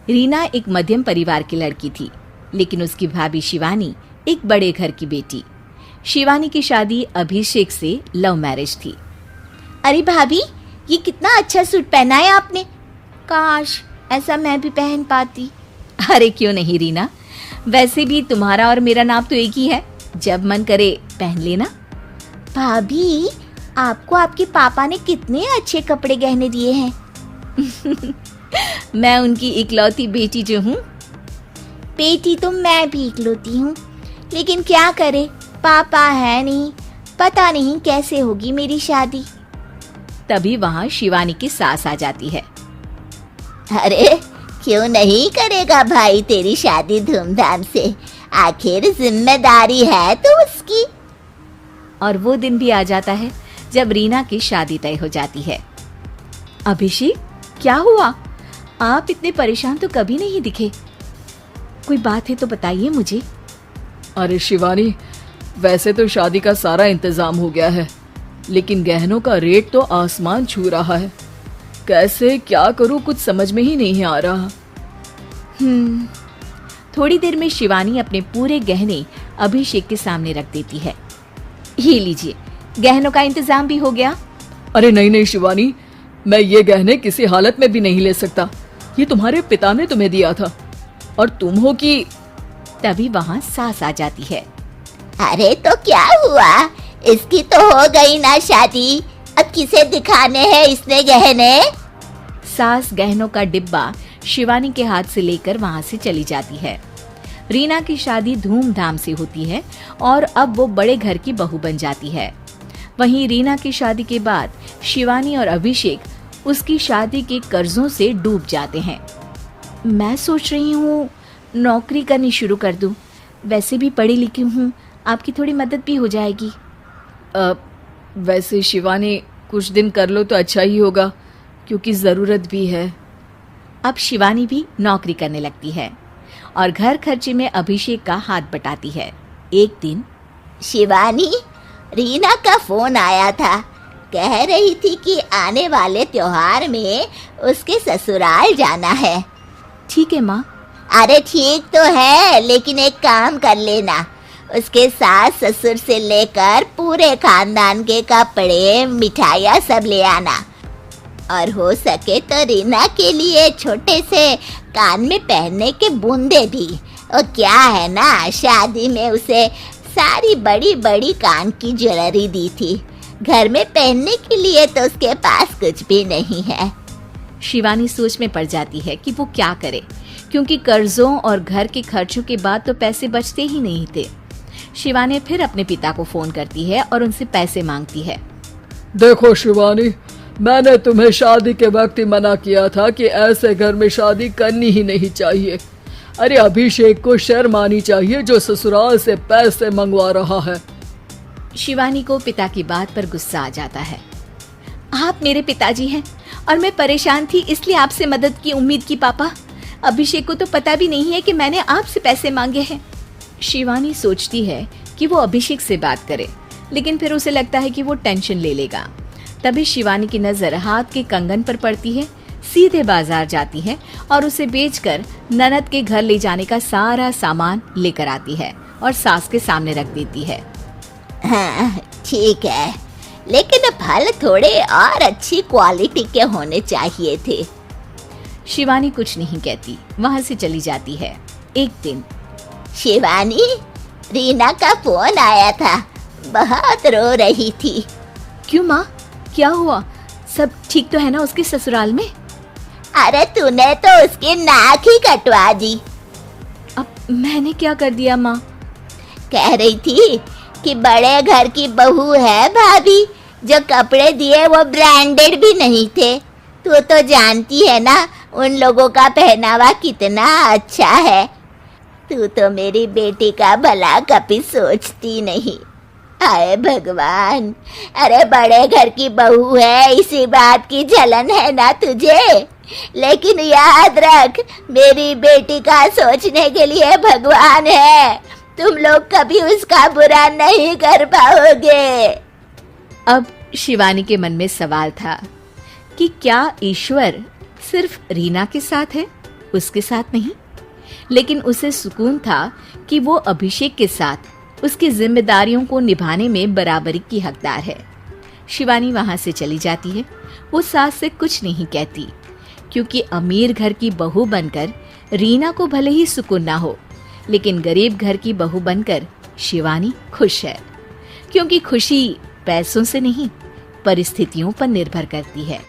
रीना एक मध्यम परिवार की लड़की थी, लेकिन उसकी भाभी शिवानी एक बड़े घर की बेटी। शिवानी की शादी अभिषेक से लव मैरिज थी। अरे भाभी, ये कितना अच्छा सूट पहना है आपने। काश ऐसा मैं भी पहन पाती। अरे क्यों नहीं रीना, वैसे भी तुम्हारा और मेरा नाम तो एक ही है, जब मन करे पहन लेना। भाभी, आपको आपके पापा ने कितने अच्छे कपड़े गहने दिए हैं। मैं उनकी इकलौती बेटी जो हूँ। बेटी तो मैं भी इकलौती हूँ, लेकिन क्या करे, पापा है नहीं, पता नहीं कैसे होगी मेरी शादी। तभी वहाँ शिवानी की सास आ जाती है। अरे क्यों नहीं करेगा भाई तेरी शादी धूमधाम से, आखिर जिम्मेदारी है तो उसकी। और वो दिन भी आ जाता है जब रीना की शादी तय हो जाती है। अभिषेक, क्या हुआ? आप इतने परेशान तो कभी नहीं दिखे, कोई बात है तो बताइए मुझे। अरे शिवानी, वैसे तो शादी का सारा इंतजाम हो गया है, लेकिन गहनों का रेट तो आसमान छू रहा है। कैसे क्या करूं, कुछ समझ में ही नहीं आ रहा। थोड़ी देर में शिवानी अपने पूरे गहने अभिषेक के सामने रख देती है। ये लीजिए, गहनों का इंतजाम भी हो गया। अरे नहीं नहीं शिवानी, मैं ये गहने किसी हालत में भी नहीं ले सकता। ये तुम्हारे पिता ने तुम्हें दिया था, और तुम हो कि। तभी वहाँ सास आ जाती है। अरे तो क्या हुआ, इसकी तो हो गई ना शादी, अब किसे दिखाने हैं इसने गहने। सास गहनों का डिब्बा शिवानी के हाथ से लेकर वहाँ से चली जाती है। रीना की शादी धूमधाम से होती है और अब वो बड़े घर की बहू बन जाती है। वहीं रीना की शादी के बाद शिवानी और अभिषेक उसकी शादी के कर्जों से डूब जाते हैं। मैं सोच रही हूँ नौकरी करनी शुरू कर दूँ, वैसे भी पढ़ी लिखी हूँ, आपकी थोड़ी मदद भी हो जाएगी। वैसे शिवानी, कुछ दिन कर लो तो अच्छा ही होगा, क्योंकि ज़रूरत भी है। अब शिवानी भी नौकरी करने लगती है और घर खर्चे में अभिषेक का हाथ बटाती है। एक दिन शिवानी, रीना का फोन आया था, कह रही थी कि आने वाले त्योहार में उसके ससुराल जाना है। ठीक है माँ। अरे ठीक तो है, लेकिन एक काम कर लेना, उसके सास ससुर से लेकर पूरे खानदान के कपड़े मिठाइयाँ सब ले आना, और हो सके तो रीना के लिए छोटे से कान में पहनने के बूंदे भी। और क्या है ना, शादी में उसे सारी बड़ी बड़ी कान की ज्वेलरी दी थी, घर में पहनने के लिए तो उसके पास कुछ भी नहीं है। शिवानी सोच में पड़ जाती है कि वो क्या करे, क्योंकि कर्जों और घर के खर्चों के बाद तो पैसे बचते ही नहीं थे। शिवानी फिर अपने पिता को फोन करती है और उनसे पैसे मांगती है। देखो शिवानी, मैंने तुम्हें शादी के वक्त ही मना किया था कि ऐसे घर में शादी करनी ही नहीं चाहिए। अरे अभिषेक को शर्म आनी चाहिए जो ससुराल से पैसे मंगवा रहा है। शिवानी को पिता की बात पर गुस्सा आ जाता है। आप मेरे पिताजी हैं और मैं परेशान थी, इसलिए आपसे मदद की उम्मीद की पापा। अभिषेक को तो पता भी नहीं है कि मैंने आपसे पैसे मांगे हैं। शिवानी सोचती है कि वो अभिषेक से बात करे, लेकिन फिर उसे लगता है कि वो टेंशन ले लेगा। तभी शिवानी की नजर हाथ के कंगन पर पड़ती है। सीधे बाजार जाती है और उसे बेचकर ननद के घर ले जाने का सारा सामान लेकर आती है और सास के सामने रख देती है। हाँ ठीक है, लेकिन फल थोड़े और अच्छी क्वालिटी के होने चाहिए थे। शिवानी कुछ नहीं कहती, वहाँ से चली जाती है। एक दिन शिवानी, रीना का फोन आया था, बहुत रो रही थी। क्यों माँ, क्या हुआ? सब ठीक तो है ना उसके ससुराल में? अरे तूने तो उसकी नाक ही कटवा दी। अब मैंने क्या कर दिया माँ? कह रही थी कि बड़े घर की बहू है भाभी, जो कपड़े दिए वो ब्रांडेड भी नहीं थे। तू तो जानती है ना उन लोगों का पहनावा कितना अच्छा है। तू तो मेरी बेटी का भला कभी सोचती नहीं। हाय भगवान, अरे बड़े घर की बहू है, इसी बात की जलन है ना तुझे, लेकिन याद रख मेरी बेटी का सोचने के लिए भगवान है। तुम लोग कभी उसका बुरा नहीं कर पाओगे। अब शिवानी के मन में सवाल था कि क्या ईश्वर सिर्फ रीना के साथ है उसके साथ नहीं, लेकिन उसे सुकून था कि वो अभिषेक के साथ उसकी जिम्मेदारियों को निभाने में बराबरी की हकदार है। शिवानी वहां से चली जाती है। वो सास से कुछ नहीं कहती, क्योंकि अमीर घर की बहू बनकर रीना को भले ही सुकून ना हो, लेकिन गरीब घर की बहू बनकर शिवानी खुश है, क्योंकि खुशी पैसों से नहीं परिस्थितियों पर निर्भर करती है।